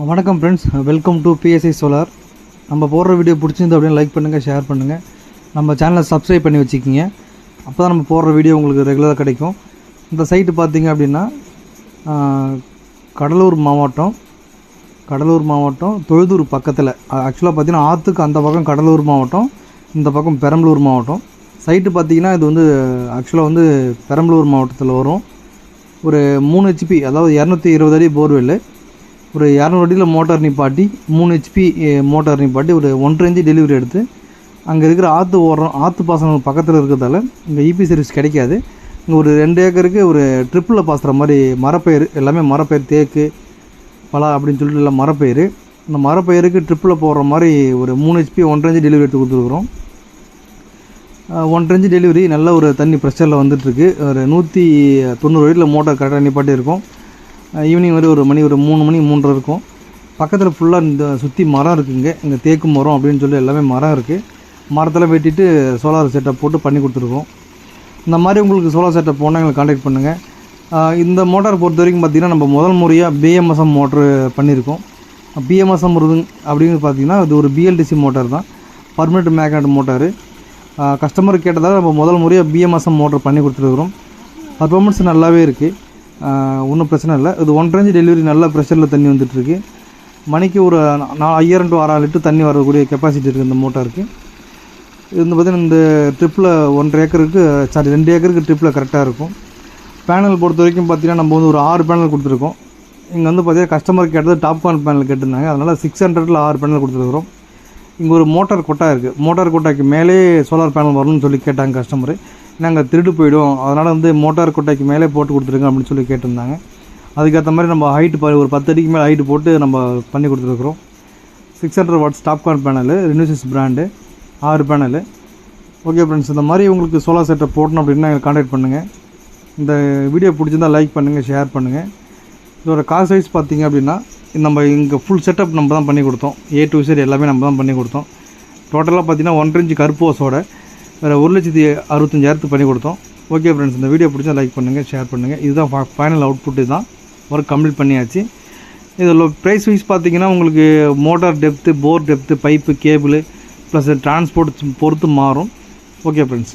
வணக்கம் friends, welcome to PSI solar. நம்ம போடுற வீடியோ பிடிச்சிருந்து அப்படியே லைக் பண்ணுங்கள், ஷேர் பண்ணுங்கள். நம்ம சேனலை சப்ஸ்கிரைப் பண்ணி வச்சுக்கிங்க. அப்போ தான் நம்ம போடுற வீடியோ உங்களுக்கு ரெகுலராக கிடைக்கும். இந்த சைட்டு பார்த்திங்க அப்படின்னா கடலூர் மாவட்டம் தொழுதூர் பக்கத்தில். ஆக்சுவலாக பார்த்திங்கன்னா ஆற்றுக்கு அந்த பக்கம் கடலூர் மாவட்டம், இந்த பக்கம் பெரம்பலூர் மாவட்டம். சைட்டு பார்த்திங்கன்னா இது வந்து ஆக்சுவலாக பெரம்பலூர் மாவட்டத்தில் வரும். ஒரு 3 HP, அதாவது 220 அடி போர்வெல்லு, ஒரு 200 அடியில் மோட்டார் நிப்பாட்டி 3 HP மோட்டார் நிப்பாட்டி ஒரு 1.5 இன்ச்சு டெலிவரி எடுத்து அங்கே இருக்கிற ஆற்று பாசனம் பக்கத்தில் இருக்கிறதால இங்கே இபி சர்வீஸ் கிடைக்காது. இங்கே ஒரு 2 ஏக்கருக்கு ஒரு ட்ரிப்பில் பாசுகிற மாதிரி மரப்பயிர், எல்லாமே மரப்பயிர், தேக்கு, பலா அப்படின்னு சொல்லிட்டு எல்லாம் மரப்பயிர். இந்த மரப்பயிருக்கு ட்ரிப்பில் போடுற மாதிரி ஒரு 3 HP 1.5 இன்ச்சு டெலிவரி எடுத்து கொடுத்துருக்குறோம். 1.5 இன்ச்சு டெலிவரி நல்ல ஒரு தண்ணி ப்ரெஷரில் வந்துட்டுருக்கு. ஒரு 190 அடியில் மோட்டார் கரெக்டாக நிப்பாட்டி இருக்கும். ஈவினிங் வரை ஒரு 3 மணி 3:30 இருக்கும். பக்கத்தில் ஃபுல்லாக இந்த சுற்றி மரம் இருக்குங்க. இங்கே தேக்கு மரம் அப்படின்னு சொல்லி எல்லாமே மரம் இருக்குது. மரத்தில் வெட்டிட்டு சோலார் செட்டப் போட்டு பண்ணி கொடுத்துருக்கோம். இந்த மாதிரி உங்களுக்கு சோலார் செட்டப் போனால் எங்களுக்கு கான்டாக்ட் பண்ணுங்கள். இந்த மோட்டார் பொறுத்த வரைக்கும் பார்த்திங்கன்னா நம்ம முதல் முறையாக BMSM மோட்ரு பண்ணியிருக்கோம். BMSM அப்படின்னு பார்த்திங்கன்னா இது ஒரு BLDC மோட்டார் தான், பர்மனெண்ட் மேக்னெட் மோட்டார். கஸ்டமர் கேட்டதால் நம்ம முதல் முறையாக BMSM மோட்டர் பண்ணி கொடுத்துருக்குறோம். பர்ஃபார்மன்ஸ் நல்லாவே இருக்குது, ஒன்றும் பிரச்சனை இல்லை. இது 1.5 இன்ச்சு டெலிவரி நல்ல ப்ரெஷரில் தண்ணி வந்துட்டுருக்கு. மணிக்கு ஒரு 5000 to 6000 லிட்டர் தண்ணி வரக்கூடிய கெப்பாசிட்டி இருக்குது இந்த மோட்டாருக்கு. இது வந்து பார்த்திங்கன்னா இந்த ட்ரிப்பில் 2 ஏக்கருக்கு ட்ரிப்பில் கரெக்டாக இருக்கும். பேனல் பொறுத்த வரைக்கும் பார்த்திங்கன்னா நம்ம ஒரு 6 பேனல் கொடுத்துருக்கோம். இங்கே பார்த்திங்கன்னா கஸ்டமர் கேட்டது டாப்கான் பேனல் கேட்டிருந்தாங்க, அதனால் 600ல் 6 பேனல் கொடுத்துருக்குறோம். இங்கே ஒரு மோட்டார் கொட்டா இருக்குது. மோட்டார் கொட்டாய்க்கு மேலே சோலார் பேனல் வரணும்னு சொல்லி கேட்டாங்க கஸ்டமரு. நாங்கள் திருடு போயிடும், அதனால் மோட்டார் கொட்டைக்கு மேலே போட்டு கொடுத்துருங்க அப்படின்னு சொல்லி கேட்டிருந்தாங்க. அதுக்கேற்ற மாதிரி நம்ம ஹைட்டு ஒரு 10 அடிக்கு மேலே ஹைட்டு போட்டு நம்ம பண்ணி கொடுத்துருக்குறோம். 600 watts Topcon panel, RenewSys brand, 6 panel. Okay friends, இந்த மாதிரி உங்களுக்கு சோலார் செட்டப் போடணும் அப்படின்னா எங்களுக்கு கான்டாக்ட் பண்ணுங்கள். இந்த வீடியோ பிடிச்சிருந்தால் லைக் பண்ணுங்கள், ஷேர் பண்ணுங்கள். இதோட காஸ்ட் வைஸ் பார்த்திங்க அப்படின்னா நம்ம இங்கே ஃபுல் செட்டப் நம்ம தான் பண்ணி கொடுத்தோம். A to Z எல்லாமே நம்ம தான் பண்ணி கொடுத்தோம். டோட்டலாக பார்த்திங்கன்னா 1.5 இன்ச்சு கருப்போஸோட வேறு 1,65,000 பண்ணி கொடுத்தோம். ஓகே ஃப்ரெண்ட்ஸ், இந்த வீடியோ பிடிச்சா லைக் பண்ணுங்கள், ஷேர் பண்ணுங்கள். இதுதான் ஃபைனல் அவுட்புட். இதுதான் ஒர்க் கம்ப்ளீட் பண்ணியாச்சு. இதில் ப்ரைஸ் வைஸ் பார்த்திங்கன்னா உங்களுக்கு motor depth, bore depth, pipe, cable plus transport பொறுத்து மாறும். Okay friends.